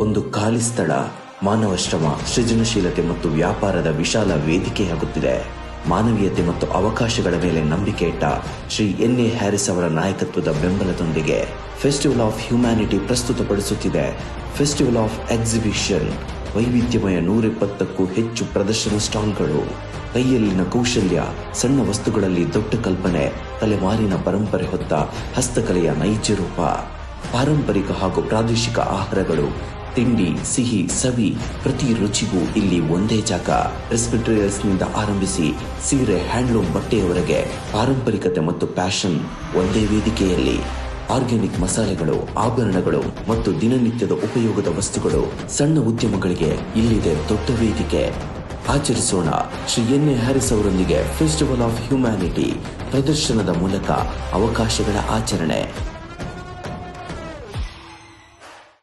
ಒಂದು ಖಾಲಿ ಸ್ಥಳ ಮಾನವ ಶ್ರಮ, ಸೃಜನಶೀಲತೆ ಮತ್ತು ವ್ಯಾಪಾರದ ವಿಶಾಲ ವೇದಿಕೆಯಾಗುತ್ತಿದೆ. ಮಾನವೀಯತೆ ಮತ್ತು ಅವಕಾಶಗಳ ಮೇಲೆ ನಂಬಿಕೆ ಇಟ್ಟ ಶ್ರೀ ಎನ್.ಎ. ಹ್ಯಾರಿಸ್ ಅವರ ನಾಯಕತ್ವದ ಬೆಂಬಲದೊಂದಿಗೆ ಫೆಸ್ಟಿವಲ್ ಆಫ್ ಹ್ಯುಮ್ಯಾನಿಟಿ ಪ್ರಸ್ತುತಪಡಿಸುತ್ತಿದೆ ಫೆಸ್ಟಿವಲ್ ಆಫ್ ಎಕ್ಸಿಬಿಷನ್. ವೈವಿಧ್ಯಮಯ 120ಕ್ಕೂ ಹೆಚ್ಚು ಪ್ರದರ್ಶನ ಸ್ಟಾಲ್ಗಳು, ಕೈಯಲ್ಲಿನ ಕೌಶಲ್ಯ, ಸಣ್ಣ ವಸ್ತುಗಳಲ್ಲಿ ದೊಡ್ಡ ಕಲ್ಪನೆ, ತಲೆಮಾರಿನ ಪರಂಪರೆ ಹೊತ್ತ ಹಸ್ತಕಲೆಯ ನೈಜ ರೂಪ, ಪಾರಂಪರಿಕ ಹಾಗೂ ಪ್ರಾದೇಶಿಕ ಆಹಾರಗಳು, ತಿಂಡಿ, ಸಿಹಿ, ಸವಿ, ಪ್ರತಿ ರುಚಿಗೂ ಇಲ್ಲಿ ಒಂದೇ ಜಾಗ. ರೆಸ್ಪಿಟೇರಿಯಲ್ಸ್ನಿಂದ ಆರಂಭಿಸಿ ಸೀರೆ, ಹ್ಯಾಂಡ್ಲೂಮ್ ಬಟ್ಟೆಯವರೆಗೆ ಪಾರಂಪರಿಕತೆ ಮತ್ತು ಪ್ಯಾಷನ್ ಒಂದೇ ವೇದಿಕೆಯಲ್ಲಿ. ಆರ್ಗ್ಯಾನಿಕ್ ಮಸಾಲೆಗಳು, ಆಭರಣಗಳು ಮತ್ತು ದಿನನಿತ್ಯದ ಉಪಯೋಗದ ವಸ್ತುಗಳು, ಸಣ್ಣ ಉದ್ಯಮಗಳಿಗೆ ಇಲ್ಲಿದೆ ದೊಡ್ಡ ವೇದಿಕೆ. ಆಚರಿಸೋಣ ಶ್ರೀ ಎನ್.ಎ. ಹ್ಯಾರಿಸ್ ಅವರೊಂದಿಗೆ ಫೆಸ್ಟಿವಲ್ ಆಫ್ ಹ್ಯುಮ್ಯಾನಿಟಿ ಪ್ರದರ್ಶನದ ಮೂಲಕ ಅವಕಾಶಗಳ ಆಚರಣೆ.